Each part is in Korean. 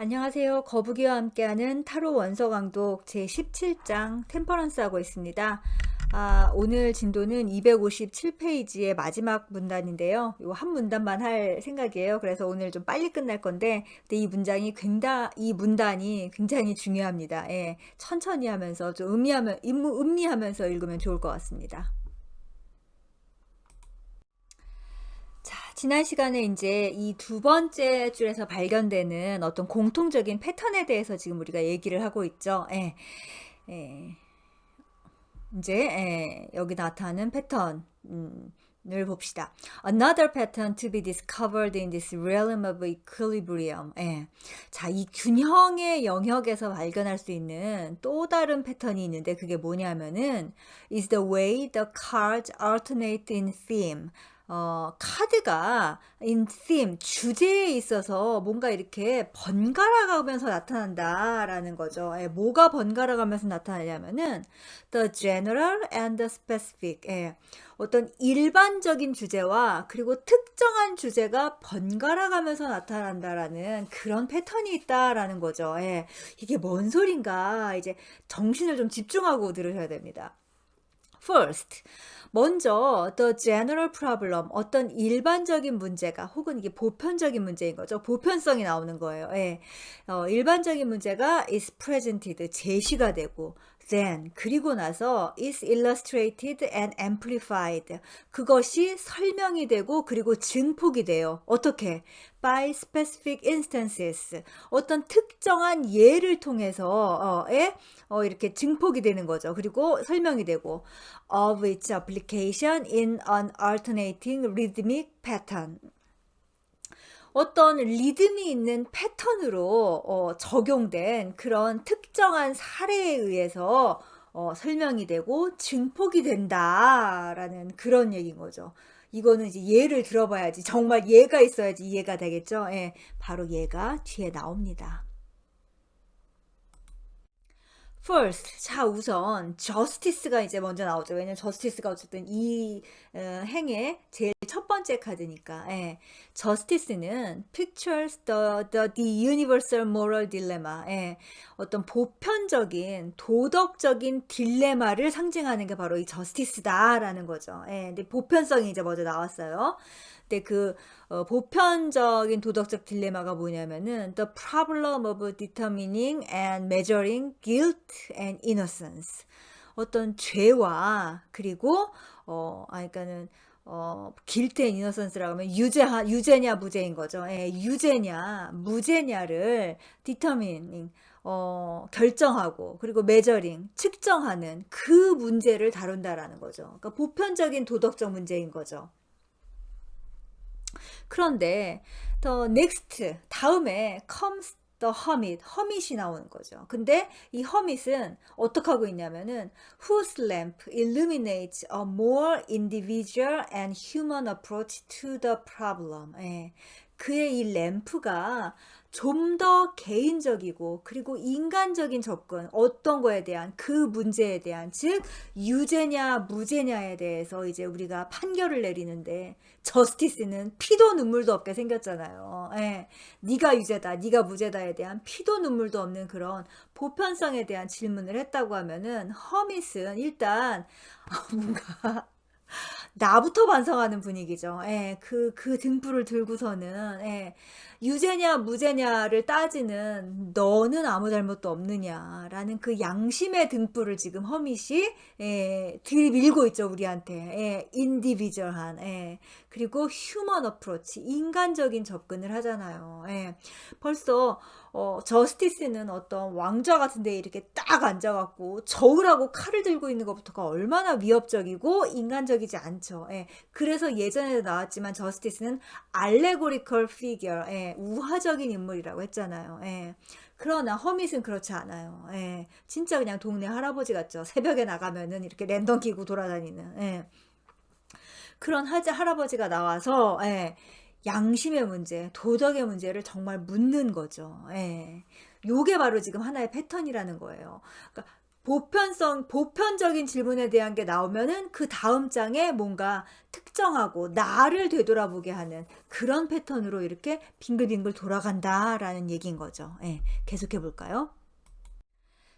안녕하세요. 거북이와 함께하는 타로 원서 강독 제17장 템퍼런스 하고 있습니다. 오늘 진도는 257페이지의 마지막 문단인데요. 이 한 문단만 할 생각이에요. 그래서 오늘 좀 빨리 끝날 건데, 근데 이 문단이 굉장히 중요합니다. 예, 천천히 하면서 좀 음미하면서 읽으면 좋을 것 같습니다. 자, 지난 시간에 이제 이 두 번째 줄에서 발견되는 어떤 공통적인 패턴에 대해서 지금 우리가 얘기를 하고 있죠. 예, 이제 여기 나타나는 패턴을 봅시다. Another pattern to be discovered in this realm of equilibrium. 자, 이 균형의 영역에서 발견할 수 있는 또 다른 패턴이 있는데 그게 뭐냐면은 is the way the cards alternate in theme. 카드가 in theme, 주제에 있어서 뭔가 이렇게 번갈아 가면서 나타난다라는 거죠. 뭐가 번갈아 가면서 나타나냐면은 the general and the specific. 어떤 일반적인 주제와 그리고 특정한 주제가 번갈아 가면서 나타난다라는 그런 패턴이 있다라는 거죠. 이게 뭔 소린가 이제 정신을 좀 집중하고 들으셔야 됩니다. First, 먼저 the general problem, 어떤 일반적인 문제가 혹은 이게 보편적인 문제인 거죠. 보편성이 나오는 거예요. 일반적인 문제가 is presented, 제시가 되고 then, 그리고 나서 is illustrated and amplified, 그것이 설명이 되고 그리고 증폭이 돼요. 어떻게? by specific instances, 어떤 특정한 예를 통해서 이렇게 증폭이 되는 거죠. 그리고 설명이 되고 of its application in an alternating rhythmic pattern. 어떤 리듬이 있는 패턴으로 적용된 그런 특정한 사례에 의해서 설명이 되고 증폭이 된다라는 그런 얘기인 거죠. 이거는 이제 예를 들어봐야지 정말 예가 있어야지 이해가 되겠죠. 바로 예가 뒤에 나옵니다. First, 자 우선 justice가 이제 먼저 나오죠. 왜냐면 justice가 어쨌든 이 행의 제일 첫 번째 카드니까. justice는 pictures the universal moral dilemma. 어떤 보편적인 도덕적인 딜레마를 상징하는 게 바로 이 justice다라는 거죠. 근데 보편성이 이제 먼저 나왔어요. 근데 그 보편적인 도덕적 딜레마가 뭐냐면은 the problem of determining and measuring guilt and innocence. 어떤 죄와 그리고 그러니까는 guilt and innocence라고 하면 유죄냐 무죄인 거죠. 유죄냐 무죄냐를 determining 결정하고 그리고 measuring 측정하는 그 문제를 다룬다라는 거죠. 그러니까 보편적인 도덕적 문제인 거죠. 그런데 the next 다음에 comes the hermit이 나오는 거죠. 근데 이 hermit은 어떻게 하고 있냐면은 whose lamp illuminates a more individual and human approach to the problem. 그의 이 램프가 좀 더 개인적이고 그리고 인간적인 접근, 어떤 거에 대한 그 문제에 대한 즉 유죄냐 무죄냐에 대해서 이제 우리가 판결을 내리는데 저스티스는 피도 눈물도 없게 생겼잖아요. 네가 유죄다, 네가 무죄다에 대한 피도 눈물도 없는 그런 보편성에 대한 질문을 했다고 하면은 허밋은 일단 뭔가 나부터 반성하는 분위기죠. 그 등불을 들고서는, 유죄냐, 무죄냐를 따지는 너는 아무 잘못도 없느냐라는 그 양심의 등불을 지금 허밋이, 들이밀고 있죠, 우리한테. 인디비주얼한, 그리고 휴먼 어프로치, 인간적인 접근을 하잖아요. 벌써, 저스티스는 어떤 왕좌 같은 데 이렇게 딱 앉아갖고 저울하고 칼을 들고 있는 것부터가 얼마나 위협적이고 인간적이지 않죠. 그래서 예전에도 나왔지만 저스티스는 알레고리컬 피겨, 우화적인 인물이라고 했잖아요. 그러나 허밋은 그렇지 않아요. 진짜 그냥 동네 할아버지 같죠. 새벽에 나가면은 이렇게 랜덤 끼고 돌아다니는. 그런 할아버지가 나와서 양심의 문제, 도덕의 문제를 정말 묻는 거죠. 요게 바로 지금 하나의 패턴이라는 거예요. 그러니까 보편적인 질문에 대한 게 나오면은 그 다음 장에 뭔가 특정하고 나를 되돌아보게 하는 그런 패턴으로 이렇게 빙글빙글 돌아간다라는 얘기인 거죠. 예, 계속해 볼까요?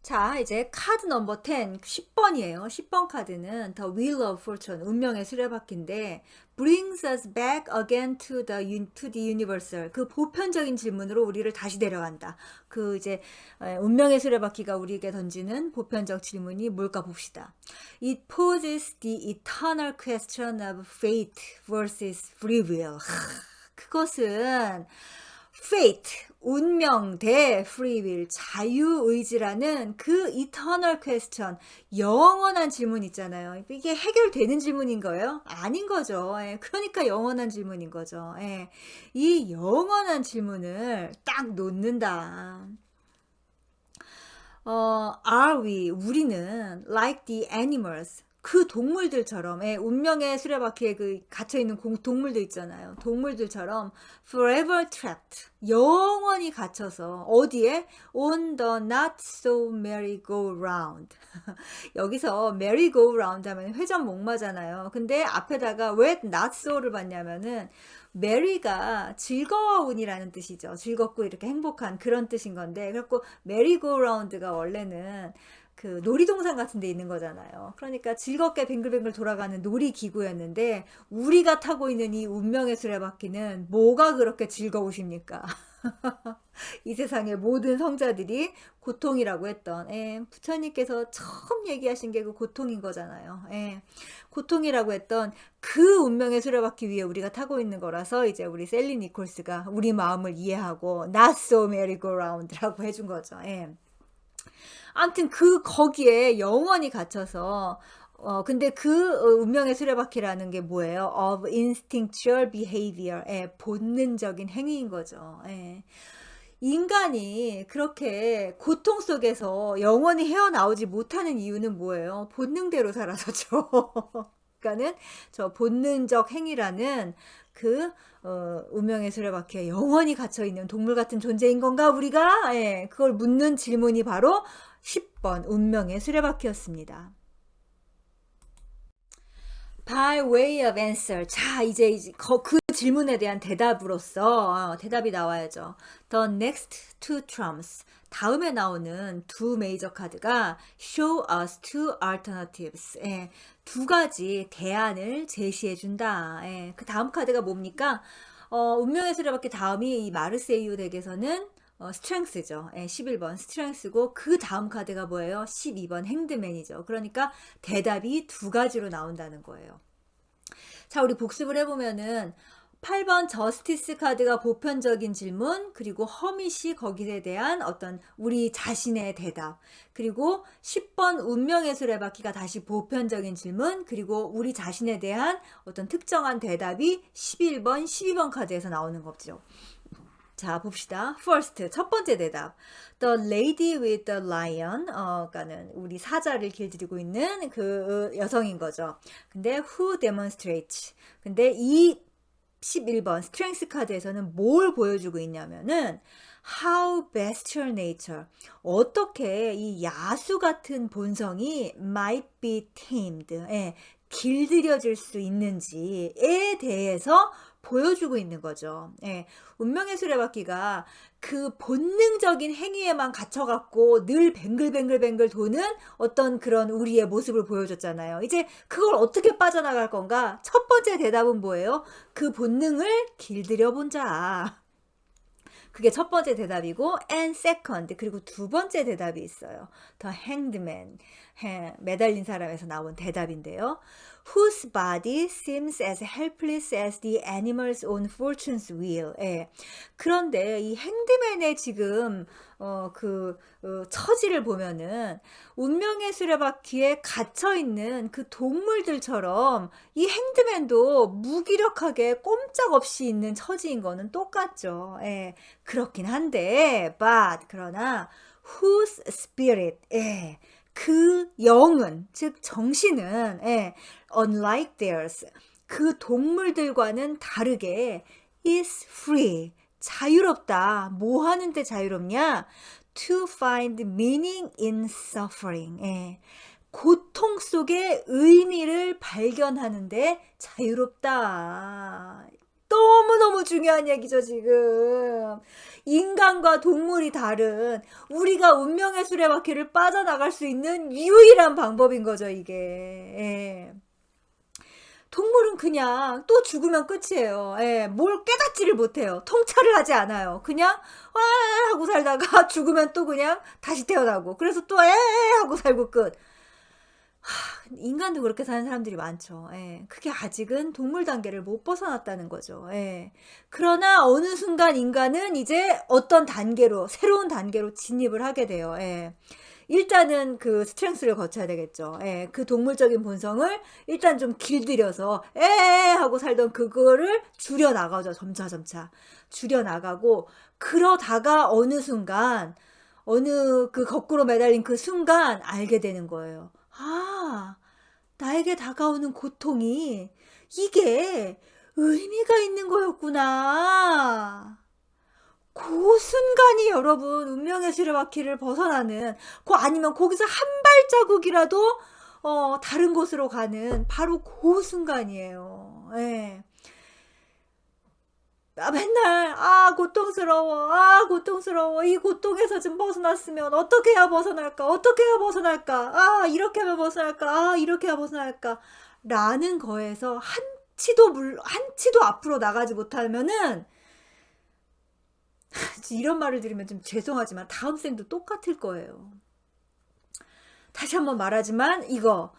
자, 이제 카드 넘버 10, 10번이에요. 10번 카드는 The Wheel of Fortune, 운명의 수레바퀴인데 brings us back again to the universal. 그 보편적인 질문으로 우리를 다시 데려간다. 그 이제 운명의 수레바퀴가 우리에게 던지는 보편적 질문이 뭘까 봅시다. It poses the eternal question of fate versus free will. 그것은 fate, 운명 대 free will, 자유의지라는 그 eternal question, 영원한 질문 있잖아요. 이게 해결되는 질문인 거예요? 아닌 거죠. 예, 그러니까 영원한 질문인 거죠. 예, 이 영원한 질문을 딱 놓는다. Are we, 우리는 like the animals, 그 동물들처럼, 예, 운명의 수레바퀴에 그 갇혀있는 동물들 있잖아요. 동물들처럼 forever trapped, 영원히 갇혀서 어디에? On the not so merry-go-round. 여기서 merry-go-round 하면 회전목마잖아요. 근데 앞에다가 왜 not so를 봤냐면은 메리가 즐거운이라는 뜻이죠. 즐겁고 이렇게 행복한 그런 뜻인 건데, 그래갖고 메리고라운드가 원래는 그 놀이동산 같은 데 있는 거잖아요. 그러니까 즐겁게 뱅글뱅글 돌아가는 놀이기구였는데 우리가 타고 있는 이 운명의 수레바퀴는 뭐가 그렇게 즐거우십니까? 이 세상의 모든 성자들이 고통이라고 했던, 부처님께서 처음 얘기하신 게 그 고통인 거잖아요. 고통이라고 했던 그 운명의 수레바퀴 위에 우리가 타고 있는 거라서 이제 우리 셀리 니콜스가 우리 마음을 이해하고 Not so merry-go-round라고 해준 거죠. 아무튼 거기에 영원히 갇혀서 근데 운명의 수레바퀴라는 게 뭐예요? Of instinctual behavior, 본능적인 행위인 거죠. 인간이 그렇게 고통 속에서 영원히 헤어나오지 못하는 이유는 뭐예요? 본능대로 살아서죠. 그러니까는 저 본능적 행위라는 운명의 수레바퀴에 영원히 갇혀있는 동물 같은 존재인 건가 우리가? 그걸 묻는 질문이 바로 10번 운명의 수레바퀴였습니다. By way of answer. 자, 이제 그 질문에 대한 대답으로서 대답이 나와야죠. The next two trumps. 다음에 나오는 두 메이저 카드가 show us two alternatives. 두 가지 대안을 제시해 준다. 그 다음 카드가 뭡니까? 운명의 수레바퀴 다음이 이 마르세유 덱에서는 스트렝스죠. 11번 스트렝스고 그 다음 카드가 뭐예요? 12번 행드맨이죠. 그러니까 대답이 두 가지로 나온다는 거예요. 자, 우리 복습을 해보면은 8번 저스티스 카드가 보편적인 질문, 그리고 허밋이 거기에 대한 어떤 우리 자신의 대답, 그리고 10번 운명의 수레바퀴가 다시 보편적인 질문, 그리고 우리 자신에 대한 어떤 특정한 대답이 11번, 12번 카드에서 나오는 거죠. 자, 봅시다. First, 첫 번째 대답. The lady with the lion, 그러니까는 우리 사자를 길들이고 있는 그 여성인 거죠. 근데 who demonstrates. 근데 이 11번 스트렝스 카드에서는 뭘 보여주고 있냐면은 how bestial nature, 어떻게 이 야수 같은 본성이 might be tamed, 길들여질 수 있는지에 대해서 보여주고 있는 거죠. 운명의 수레바퀴가 그 본능적인 행위에만 갇혀갖고 늘 뱅글뱅글뱅글 도는 어떤 그런 우리의 모습을 보여줬잖아요. 이제 그걸 어떻게 빠져나갈 건가? 첫 번째 대답은 뭐예요? 그 본능을 길들여 본자. 그게 첫 번째 대답이고, and second, 그리고 두 번째 대답이 있어요. The hanged man, 매달린 사람에서 나온 대답인데요. Whose body seems as helpless as the animal's own fortune's wheel. 그런데 이 행드맨의 지금 처지를 보면은 운명의 수레바퀴에 갇혀있는 그 동물들처럼 이 행드맨도 무기력하게 꼼짝없이 있는 처지인 거는 똑같죠. 그렇긴 한데, 그러나 whose spirit, 그 영은, 즉 정신은 unlike theirs, 그 동물들과는 다르게 is free, 자유롭다. 뭐 하는데 자유롭냐? To find meaning in suffering. 예. 고통 속에 의미를 발견하는데 자유롭다. 너무너무 중요한 얘기죠, 지금. 인간과 동물이 다른 우리가 운명의 수레바퀴를 빠져나갈 수 있는 유일한 방법인 거죠, 이게. 예. 동물은 그냥 또 죽으면 끝이에요. 예, 뭘 깨닫지를 못해요. 통찰을 하지 않아요. 그냥 와 하고 살다가 죽으면 또 그냥 다시 태어나고 그래서 또 에 하고 살고 끝. 인간도 그렇게 사는 사람들이 많죠. 예, 그게 아직은 동물 단계를 못 벗어났다는 거죠. 예. 그러나 어느 순간 인간은 이제 어떤 단계로 새로운 단계로 진입을 하게 돼요. 예. 일단은 그 스트렝스를 거쳐야 되겠죠. 예, 그 동물적인 본성을 일단 좀 길들여서 하고 살던 그거를 줄여 나가죠. 점차 줄여 나가고 그러다가 어느 순간 어느 그 거꾸로 매달린 그 순간 알게 되는 거예요. 아, 나에게 다가오는 고통이 이게 의미가 있는 거였구나. 그 순간이 여러분 운명의 수레바퀴를 벗어나는 아니면 거기서 한 발자국이라도 다른 곳으로 가는 바로 그 순간이에요. 예. 맨날 고통스러워 이 고통에서 좀 벗어났으면 어떻게 해야 벗어날까 이렇게 하면 벗어날까 이렇게 해야 벗어날까 라는 거에서 한 치도 앞으로 나가지 못하면은 이런 말을 들으면 좀 죄송하지만 다음 생도 똑같을 거예요. 다시 한번 말하지만 이거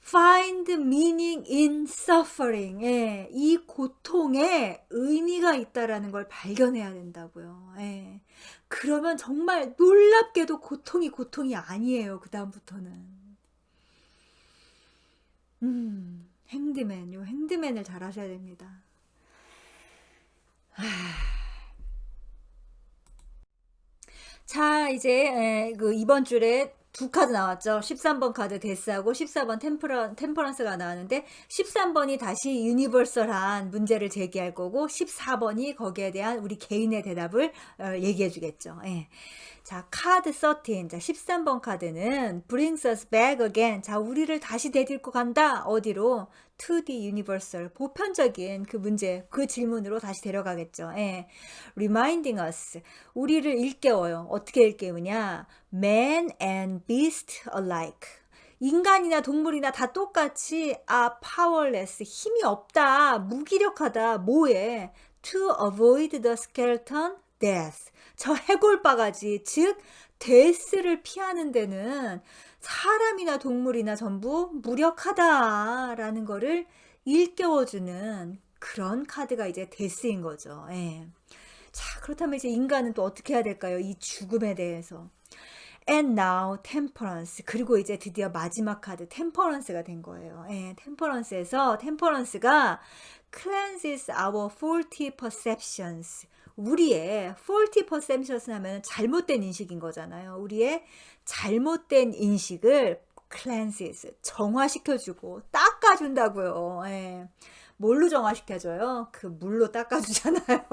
find meaning in suffering. 예, 이 고통에 의미가 있다라는 걸 발견해야 된다고요. 예. 그러면 정말 놀랍게도 고통이 아니에요. 그 다음부터는. 핸드맨을 잘 하셔야 됩니다. 자, 이제 그 이번 줄에 두 카드 나왔죠. 13번 카드 데스하고 14번 템퍼런스가 나왔는데 13번이 다시 유니버설한 문제를 제기할 거고 14번이 거기에 대한 우리 개인의 대답을 얘기해 주겠죠. 예. 자, 카드 13. 자, 13번 카드는 brings us back again. 자, 우리를 다시 데리고 간다. 어디로? to the universal. 보편적인 그 문제, 그 질문으로 다시 데려가겠죠. 예. reminding us. 우리를 일깨워요. 어떻게 일깨우냐? Man and beast alike. 인간이나 동물이나 다 똑같이 powerless. 힘이 없다. 무기력하다. 뭐에? to avoid the skeleton death. 저 해골바가지, 즉 데스를 피하는 데는 사람이나 동물이나 전부 무력하다라는 거를 일깨워주는 그런 카드가 이제 데스인 거죠. 예. 자, 그렇다면 이제 인간은 또 어떻게 해야 될까요? 이 죽음에 대해서. And now temperance. 그리고 이제 드디어 마지막 카드 temperance가 된 거예요. 예, temperance가 cleanses our faulty perceptions. 우리의 faulty perceptions 하면 잘못된 인식인 거잖아요. 우리의 잘못된 인식을 cleanses, 정화시켜주고 닦아준다고요. 예. 뭘로 정화시켜줘요? 그 물로 닦아주잖아요.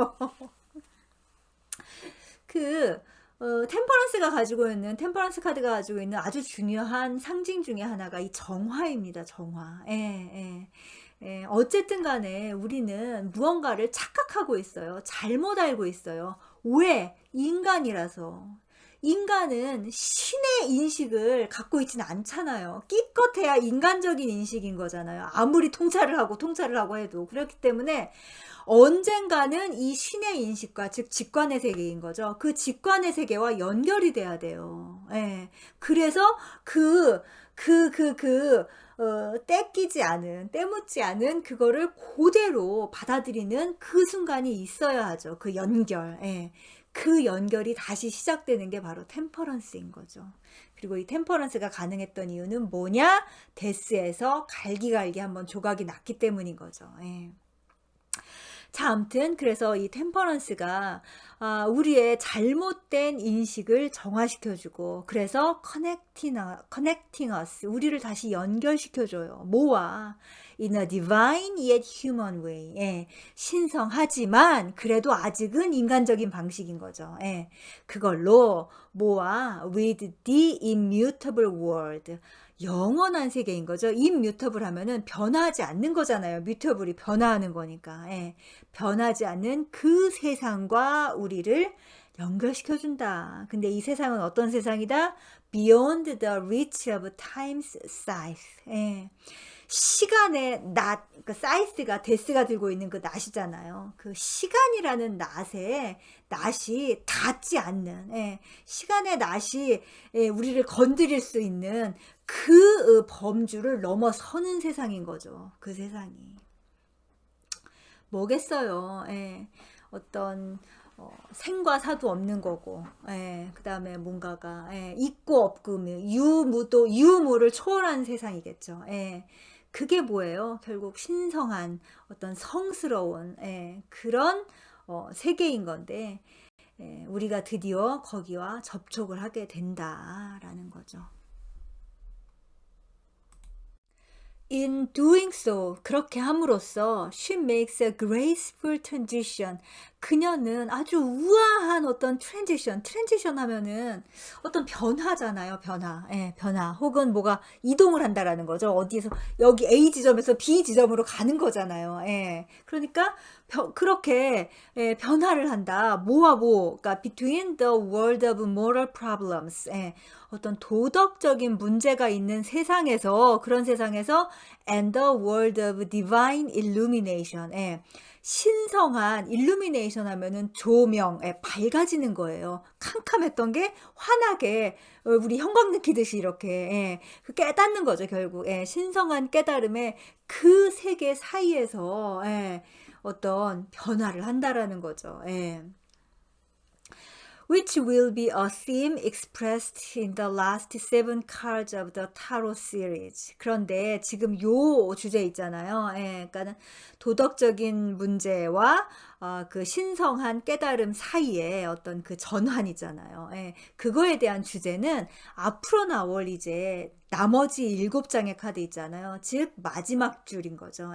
템퍼런스 카드가 가지고 있는 아주 중요한 상징 중에 하나가 이 정화입니다. 정화. 어쨌든 간에 우리는 무언가를 착각하고 있어요. 잘못 알고 있어요. 왜? 인간이라서. 인간은 신의 인식을 갖고 있지는 않잖아요. 기껏해야 인간적인 인식인 거잖아요. 아무리 통찰을 하고 해도. 그렇기 때문에 언젠가는 이 신의 인식과 즉 직관의 세계인 거죠. 그 직관의 세계와 연결이 돼야 돼요. 예. 그래서 때묻지 않은 그거를 그대로 받아들이는 그 순간이 있어야 하죠. 그 연결. 예. 그 연결이 다시 시작되는 게 바로 템퍼런스인 거죠. 그리고 이 템퍼런스가 가능했던 이유는 뭐냐? 데스에서 갈기갈기 한번 조각이 났기 때문인 거죠. 예. 자, 아무튼 그래서 이 템퍼런스가 우리의 잘못된 인식을 정화시켜 주고 그래서 connecting us 우리를 다시 연결시켜 줘요. 뭐와? In a divine yet human way. 예, 신성하지만 그래도 아직은 인간적인 방식인 거죠. 예, 그걸로 뭐와? With the immutable world. 영원한 세계인 거죠. immutable 하면은 변하지 않는 거잖아요. mutable이 변화하는 거니까. 예, 변하지 않는 그 세상과 우리를 연결시켜준다. 근데 이 세상은 어떤 세상이다? Beyond the reach of time's size. 예. 시간의 낫, 그 사이스가 데스가 들고 있는 그 낫이잖아요. 그 시간이라는 낫이 닿지 않는, 예, 시간의 낫이 우리를 건드릴 수 있는 그 범주를 넘어서는 세상인 거죠. 그 세상이. 뭐겠어요. 예, 어떤 생과 사도 없는 거고, 예, 그 다음에 뭔가가 있고 없고 유무를 초월한 세상이겠죠. 예, 그게 뭐예요? 결국 신성한 어떤 성스러운 그런 세계인 건데 우리가 드디어 거기와 접촉을 하게 된다라는 거죠. In doing so, 그렇게 함으로써 she makes a graceful transition. 그녀는 아주 우아한 어떤 transition 하면은 어떤 변화잖아요. 변화. 혹은 뭐가 이동을 한다라는 거죠. 어디에서 여기 A 지점에서 B 지점으로 가는 거잖아요. 예. 그러니까 그렇게 변화를 한다. 그러니까 between the world of moral problems. 어떤 도덕적인 문제가 있는 그런 세상에서 and the world of divine illumination. 신성한 illumination 하면은 조명, 밝아지는 거예요. 캄캄했던 게 환하게 우리 형광 느끼듯이 이렇게 깨닫는 거죠, 결국. 신성한 깨달음에 그 세계 사이에서 어떤 변화를 한다라는 거죠. Which will be a theme expressed in the last 7 cards of the tarot series. 그런데 지금 요 주제 있잖아요. 그러니까는 도덕적인 문제와 그 신성한 깨달음 사이에 어떤 그 전환이잖아요. 그거에 대한 주제는 앞으로 나올 이제 나머지 7장의 카드 있잖아요. 즉 마지막 줄인 거죠.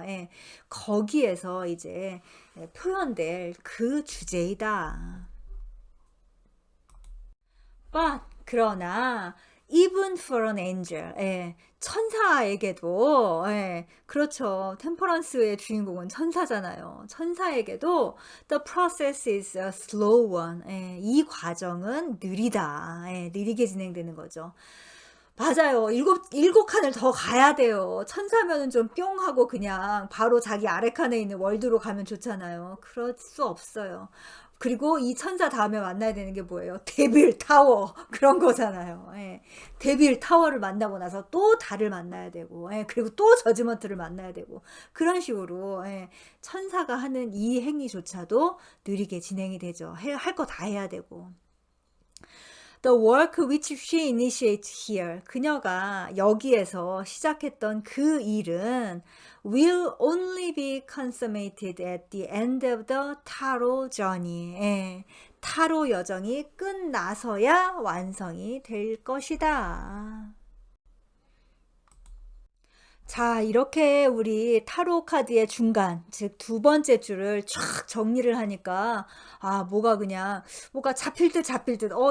거기에서 이제 표현될 그 주제이다. But 그러나 even for an angel, 천사에게도, 그렇죠. 템퍼런스의 주인공은 천사잖아요. 천사에게도 the process is a slow one. 이 과정은 느리다. 느리게 진행되는 거죠. 맞아요. 일곱 칸을 더 가야 돼요. 천사면은 좀 뿅 하고 그냥 바로 자기 아래 칸에 있는 월드로 가면 좋잖아요. 그럴 수 없어요. 그리고 이 천사 다음에 만나야 되는 게 뭐예요? 데빌 타워 그런 거잖아요. 데빌 타워를 만나고 나서 또 달을 만나야 되고, 그리고 또 저지먼트를 만나야 되고 그런 식으로 천사가 하는 이 행위조차도 느리게 진행이 되죠. 할 거 다 해야 되고. The work which she initiates here. 그녀가 여기에서 시작했던 그 일은 will only be consummated at the end of the tarot journey. 타로 여정이 끝나서야 완성이 될 것이다. 자, 이렇게 우리 타로 카드의 중간, 즉 두 번째 줄을 쫙 정리를 하니까 뭐가 잡힐 듯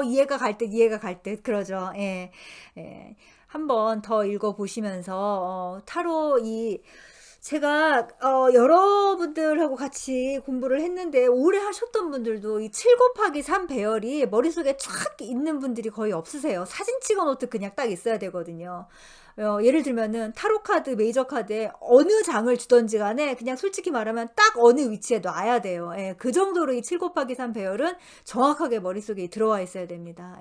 이해가 갈 듯 그러죠. 한 번 더 읽어 보시면서 타로 제가 여러분들하고 같이 공부를 했는데 오래 하셨던 분들도 이 7 곱하기 3 배열이 머릿속에 쫙 있는 분들이 거의 없으세요. 사진 찍어 놓듯 그냥 딱 있어야 되거든요. 예를 들면은 타로 카드, 메이저 카드에 어느 장을 주던지 간에 그냥 솔직히 말하면 딱 어느 위치에 놔야 돼요. 그 정도로 이 7 곱하기 3 배열은 정확하게 머릿속에 들어와 있어야 됩니다.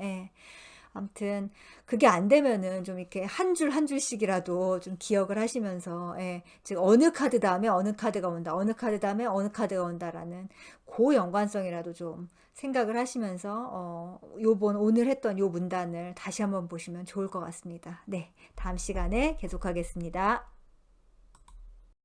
아무튼 그게 안 되면은 좀 이렇게 한 줄 한 줄씩이라도 좀 기억을 하시면서 즉 어느 카드 다음에 어느 카드가 온다, 어느 카드 다음에 어느 카드가 온다라는 그 연관성이라도 좀 생각을 하시면서 오늘 했던 요 문단을 다시 한번 보시면 좋을 것 같습니다. 네, 다음 시간에 계속하겠습니다.